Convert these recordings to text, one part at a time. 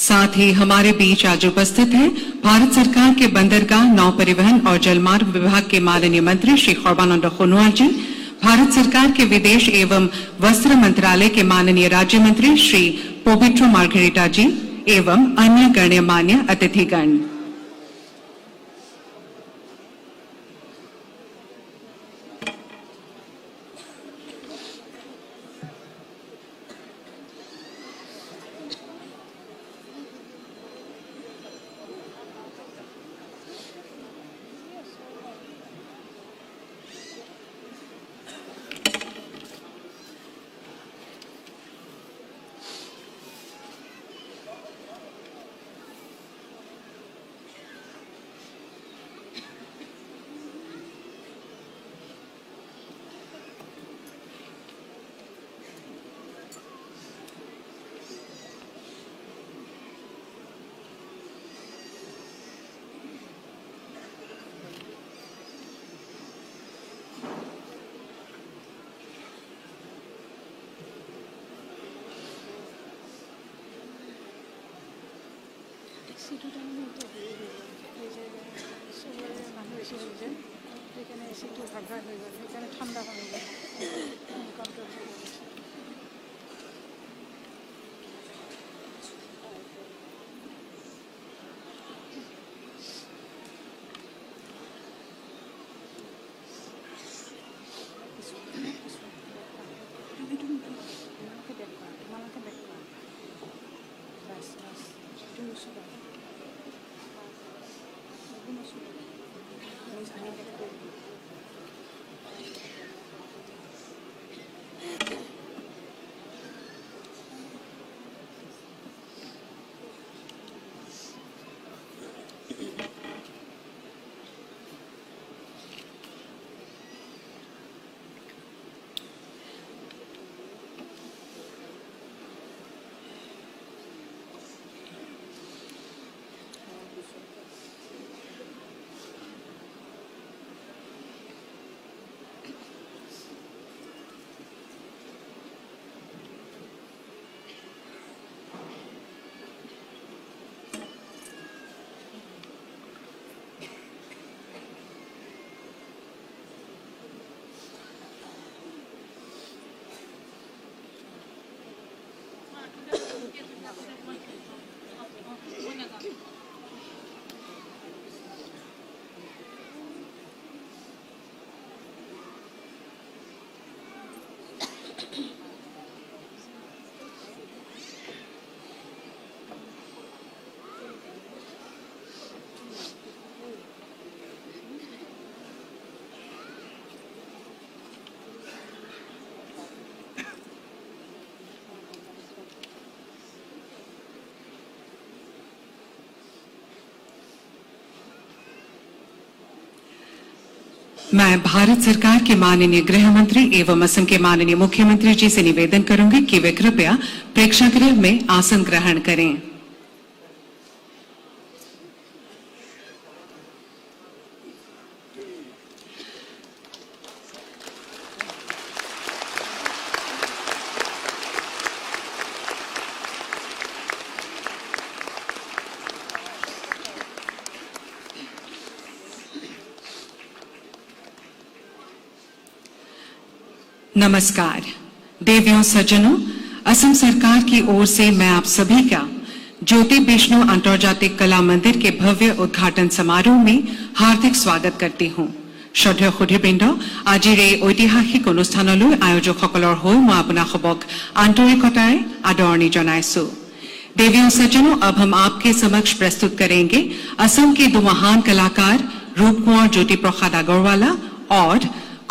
साथ ही हमारे बीच आज उपस्थित हैं भारत सरकार के बंदरगाह, नौ परिवहन और जलमार्ग विभाग के माननीय मंत्री श्री सर्बानंद सोनोवाल जी, भारत सरकार के विदेश एवं वस्त्र मंत्रालय के माननीय राज्य मंत्री श्री पोबिट्रो मार्गरेटा जी एवं अन्य गण्यमान्य अतिथिगण। मैं भारत सरकार के माननीय गृह मंत्री एवं असम के माननीय मुख्यमंत्री जी से निवेदन करूंगी कि वे कृपया प्रेक्षागृह में आसन ग्रहण करें। नमस्कार देवियों सज्जनों, असम सरकार की ओर से मैं आप सभी का ज्योति विष्णु अंतर्जातिक कला मंदिर के भव्य उद्घाटन समारोह में हार्दिक स्वागत करती हूँ। श्रद्धेय सुधीबृंद, আজিৰ এই ঐতিহাসিক অনুষ্ঠানলৈ আয়োজকসকলৰ হৈ মই আপোনালোকক আন্তৰিকতাৰে আদৰণি জনাইছো। देवियों सज्जनों, अब हम आपके समक्ष प्रस्तुत करेंगे असम के दो महान कलाकार रूप कुंवर ज्योति प्रसाद अग्रवाला और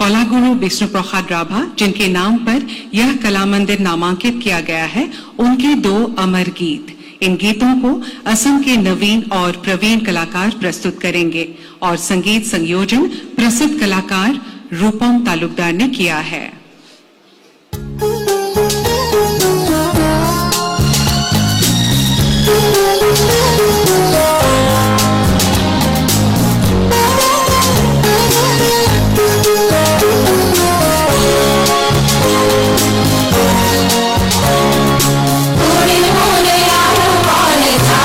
कलागुरु विष्णु प्रसाद राभा, जिनके नाम पर यह कला मंदिर नामांकित किया गया है, उनके दो अमर गीत। इन गीतों को असम के नवीन और प्रवीण कलाकार प्रस्तुत करेंगे और संगीत संयोजन प्रसिद्ध कलाकार रूपम तालुकदार ने किया है। Holy, holy, holy, holy,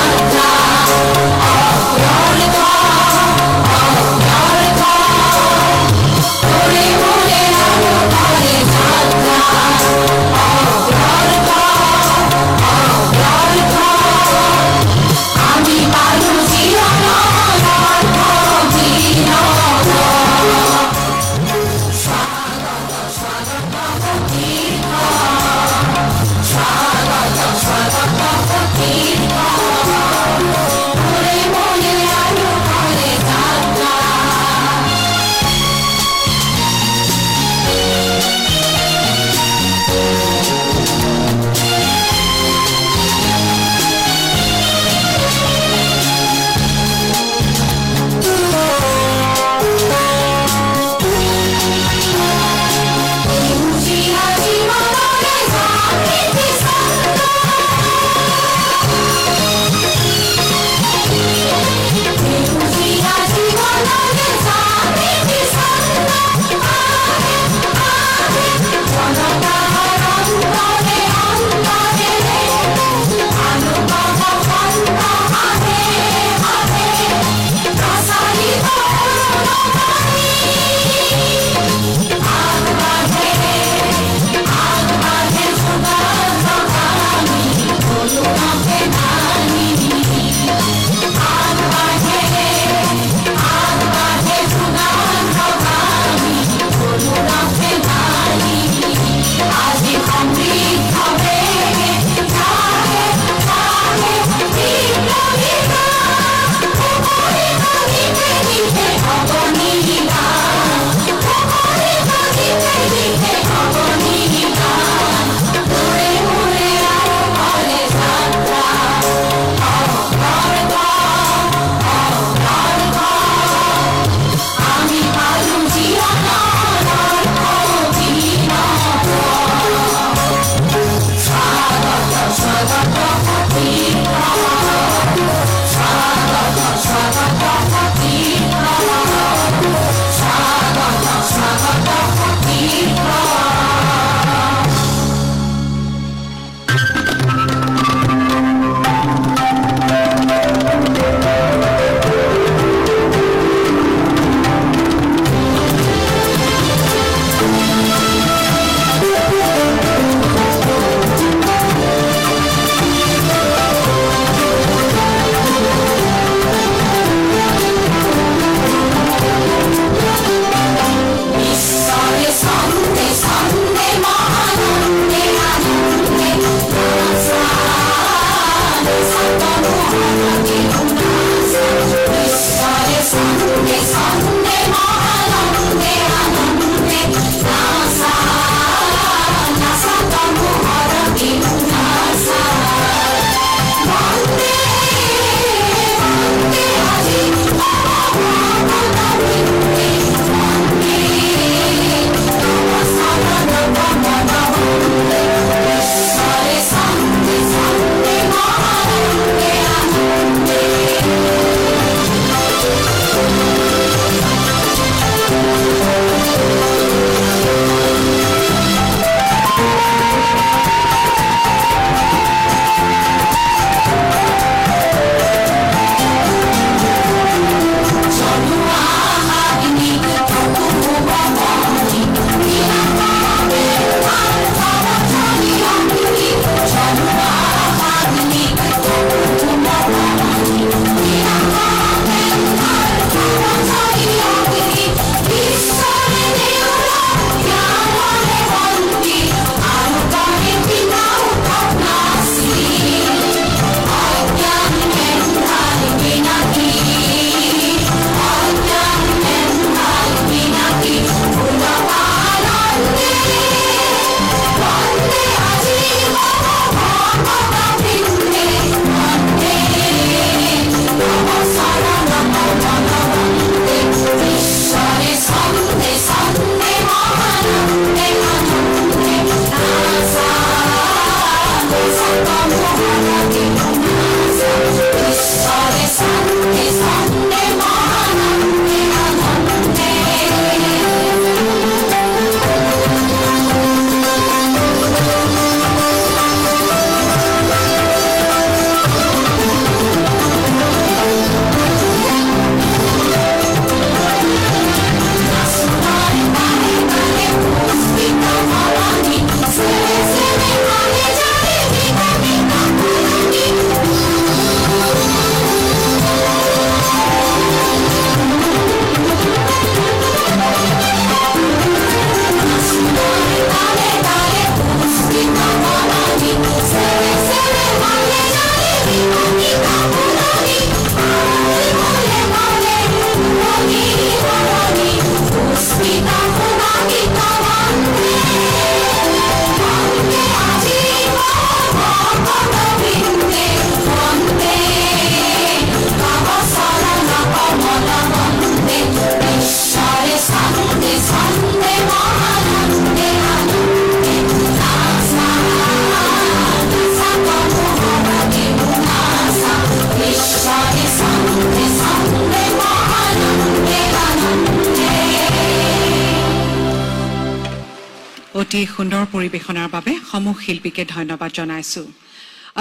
এটি সুন্দৰ পৰিবেশনাৰ বাবে সমূহ শিল্পীকে ধন্যবাদ জনাইছো।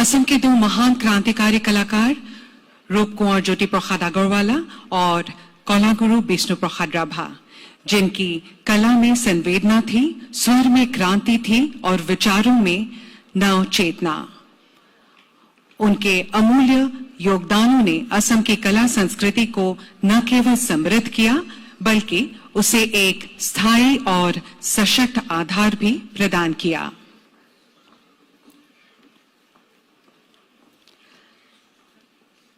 असम के दो महान क्रांतिकारी कलाकार रूप कुंवर ज्योति प्रसाद अग्रवाला और कला गुरु विष्णु प्रसाद राभा, जिनकी कला में संवेदना थी, स्वर में क्रांति थी और विचारों में नव चेतना। उनके अमूल्य योगदानों ने असम की कला संस्कृति को न केवल समृद्ध किया बल्कि उसे एक स्थायी और सशक्त आधार भी प्रदान किया।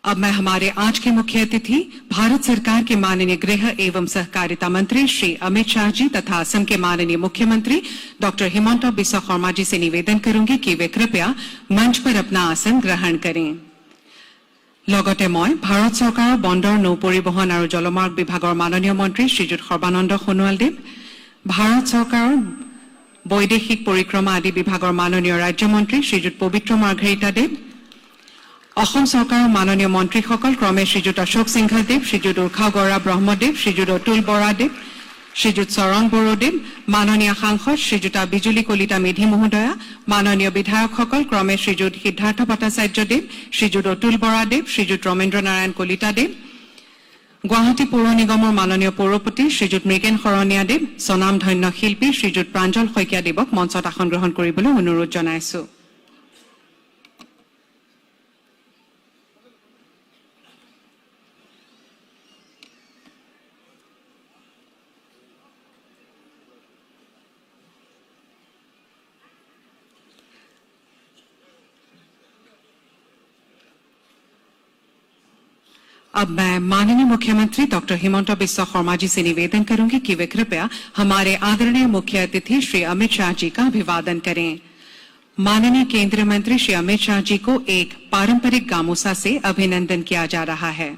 अब मैं हमारे आज के मुख्य अतिथि भारत सरकार के माननीय गृह एवं सहकारिता मंत्री श्री अमित शाह जी तथा असम के माननीय मुख्यमंत्री डॉक्टर हिमंता बिस्वा शर्मा जी से निवेदन करूंगी कि वे कृपया मंच पर अपना आसन ग्रहण करें। লগতে মই ভাৰত চৰকাৰৰ বন্দৰ নৌ পৰিবহণ আৰু জলমাৰ্গ বিভাগৰ মাননীয় মন্ত্ৰী শ্ৰীযুত সৰ্বানন্দ সোণোৱালদেৱ, ভাৰত চৰকাৰৰ বৈদেশিক পৰিক্ৰমা আদি বিভাগৰ মাননীয় ৰাজ্যমন্ত্ৰী শ্ৰীযুত পবিত্ৰ মাৰ্ঘেৰিটাদেৱ, অসম চৰকাৰৰ মাননীয় মন্ত্ৰীসকল ক্ৰমে শ্ৰীযুত অশোক সিংঘলদেৱ, শ্ৰীযুত উৰ্খাও গৌৰা ব্ৰহ্মদেৱ, শ্ৰীযুত অতুল বৰাদেৱ, শ্ৰীযুত চৰণ বড়োদেৱ, মাননীয় সাংসদ শ্ৰীযুতা বিজুলী কলিতা মেধি মহোদয়া, মাননীয় বিধায়কসকল ক্ৰমে শ্ৰীযুত সিদ্ধাৰ্থ ভট্টাচাৰ্যদেৱ, শ্ৰীযুত অতুল বৰাদেৱ, শ্ৰীযুত ৰমেন্দ্ৰ নাৰায়ণ কলিতাদেৱ, গুৱাহাটী পৌৰ নিগমৰ মাননীয় পৌৰপতি শ্ৰীযুত মৃগেন শৰণীয়াদেৱ, স্বনামধন্য শিল্পী শ্ৰীযুত প্ৰাঞ্জল শইকীয়াদেৱক মঞ্চত আসন গ্ৰহণ কৰিবলৈ অনুৰোধ জনাইছো। अब मैं माननीय मुख्यमंत्री डॉक्टर हिमंता बिस्वा शर्मा जी से निवेदन करूंगी कि वे कृपया हमारे आदरणीय मुख्य अतिथि श्री अमित शाह जी का अभिवादन करें। माननीय केंद्रीय मंत्री श्री अमित शाह जी को एक पारंपरिक गामोसा से अभिनंदन किया जा रहा है।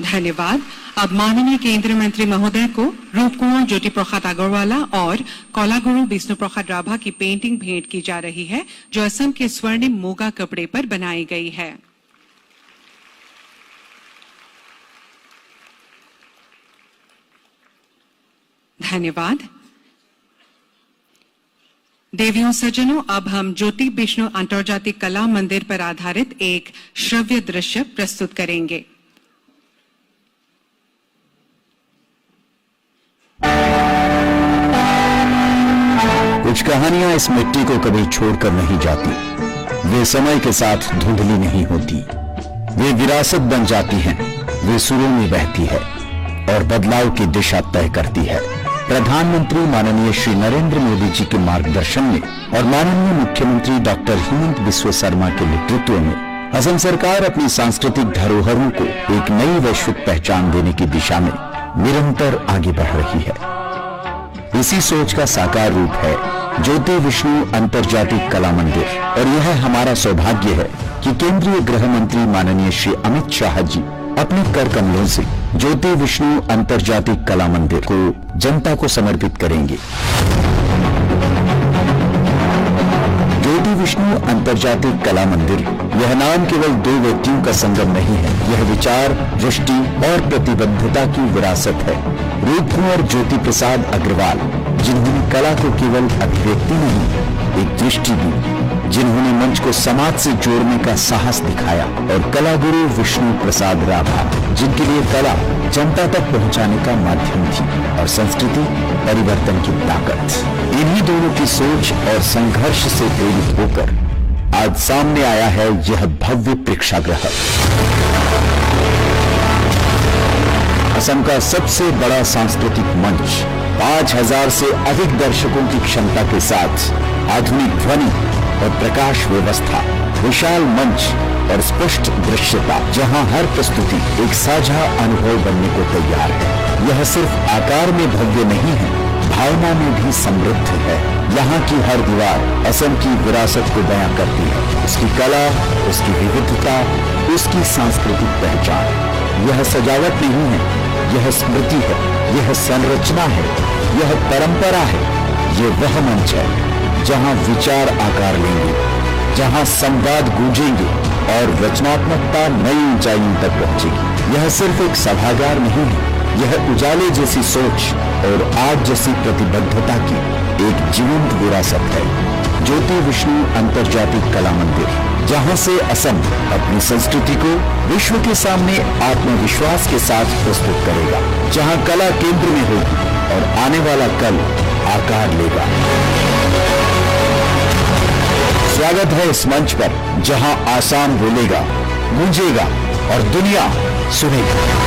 धन्यवाद। अब माननीय केंद्रीय मंत्री महोदय को रूप कुंवर ज्योति प्रसाद अग्रवाला और कला गुरु विष्णु प्रसाद राभा की पेंटिंग भेंट की जा रही है, जो असम के स्वर्णिम मूगा कपड़े पर बनाई गई है। धन्यवाद। देवियों सज्जनों, अब हम ज्योति विष्णु अंतर्जातिक कला मंदिर पर आधारित एक श्रव्य दृश्य प्रस्तुत करेंगे। कुछ कहानियां इस मिट्टी को कभी छोड़कर नहीं जाती। वे समय के साथ धुंधली नहीं होती, वे विरासत बन जाती हैं, वे सुरों में बहती है और बदलाव की दिशा तय करती है। प्रधानमंत्री माननीय श्री नरेंद्र मोदी जी के मार्गदर्शन में और माननीय मुख्यमंत्री डॉक्टर हिमंता बिस्वा शर्मा के नेतृत्व में असम सरकार अपनी सांस्कृतिक धरोहरों को एक नई वैश्विक पहचान देने की दिशा में निरंतर आगे बढ़ रही है। इसी सोच का साकार रूप है ज्योति विष्णु अंतर्जातिक कला मंदिर, और यह हमारा सौभाग्य है कि केंद्रीय गृह मंत्री माननीय श्री अमित शाह जी अपने कर कमलों से ज्योति विष्णु अंतर्जातिक कला मंदिर को जनता को समर्पित करेंगे। ज्योति विष्णु अंतर्जातिक कला मंदिर, यह नाम केवल दो व्यक्तियों का संगम नहीं है, यह विचार, दृष्टि और प्रतिबद्धता की विरासत है। रूप कुंवर ज्योति प्रसाद अग्रवाल, जिन्होंने कला को केवल अभिव्यक्ति नहीं, एक दृष्टि दी, जिन्होंने मंच को समाज से जोड़ने का साहस दिखाया, और कला गुरु विष्णु प्रसाद राभा, जिनके लिए कला जनता तक पहुंचाने का माध्यम थी और संस्कृति परिवर्तन की ताकत। इन्हीं दोनों की सोच और संघर्ष से प्रेरित होकर आज सामने आया है यह भव्य प्रेक्षागृह। असम का सबसे बड़ा सांस्कृतिक मंच 5000 से अधिक दर्शकों की क्षमता के साथ आधुनिक ध्वनि और प्रकाश व्यवस्था, विशाल मंच और स्पष्ट दृश्यता, जहां हर प्रस्तुति एक साझा अनुभव बनने को तैयार है। यह सिर्फ आकार में भव्य नहीं है, भावना में भी समृद्ध है। यहाँ की हर दीवार असम की विरासत को बयां करती है, उसकी कला, उसकी विविधता, उसकी सांस्कृतिक पहचान। यह सजावट नहीं है, यह स्मृति है, यह संरचना है, यह परंपरा है। ये वह मंच है जहां विचार आकार लेंगे, जहां संवाद गूंजेंगे और रचनात्मकता नई ऊंचाइयों तक पहुंचेगी। यह सिर्फ एक सभागार नहीं है, यह उजाले जैसी सोच और आग जैसी प्रतिबद्धता की एक जीवंत विरासत है। ज्योति विष्णु अंतर्जातीय कला मंदिर, जहां से असम अपनी संस्कृति को विश्व के सामने आत्मविश्वास के साथ प्रस्तुत करेगा, जहां कला केंद्र में होगी और आने वाला कल आकार लेगा। स्वागत है इस मंच पर, जहां आसाम बोलेगा, गूंजेगा और दुनिया सुनेगी।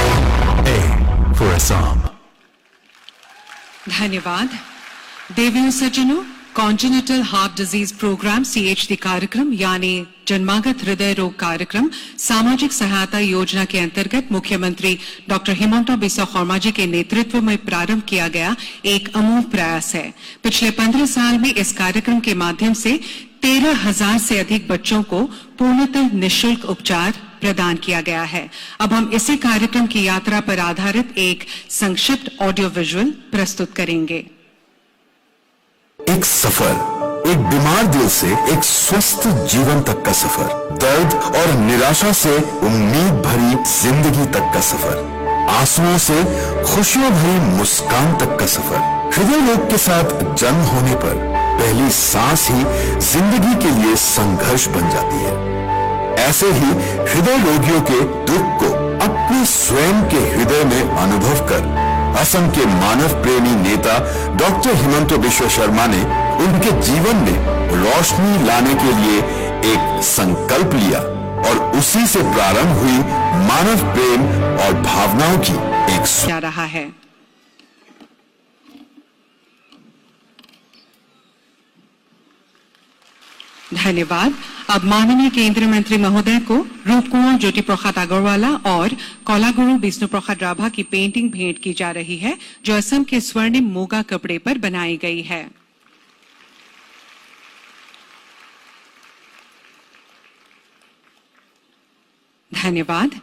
A for Assam. धन्यवाद। देवियों सज्जनों, congenital heart disease program CHD कार्यक्रम यानी जन्मागत हृदय रोग कार्यक्रम सामाजिक सहायता योजना के अंतर्गत मुख्यमंत्री डॉक्टर हिमंता बिस्वा शर्मा जी के नेतृत्व में प्रारंभ किया गया एक अमोघ प्रयास है। पिछले 15 साल में इस कार्यक्रम के माध्यम से 13,000 से अधिक बच्चों को पूर्णतः निःशुल्क उपचार प्रदान किया गया है। अब हम इसी कार्यक्रम की यात्रा पर आधारित एक संक्षिप्त ऑडियो विजुअल प्रस्तुत करेंगे। एक सफर, एक बीमार दिल से एक स्वस्थ जीवन तक का सफर, दर्द और निराशा से उम्मीद भरी जिंदगी तक का सफर, आंसुओं से खुशियों भरी मुस्कान तक का सफर। हृदय रोग के साथ जन्म होने पर पहली सांस ही जिंदगी के लिए संघर्ष बन जाती है। ऐसे ही हृदय रोगियों के दुख को अपने स्वयं के हृदय में अनुभव कर असम के मानव प्रेमी नेता डॉक्टर हिमंता बिस्वा शर्मा ने उनके जीवन में रोशनी लाने के लिए एक संकल्प लिया और उसी से प्रारंभ हुई मानव प्रेम और भावनाओं की एक जा रहा है। धन्यवाद। अब माननीय केंद्रीय मंत्री महोदय को रूपकुमार ज्योति प्रसाद अग्रवाला और कलागुरु विष्णु प्रसाद राभा की पेंटिंग भेंट की जा रही है, जो असम के स्वर्णिम मोगा कपड़े पर बनाई गई है। धन्यवाद।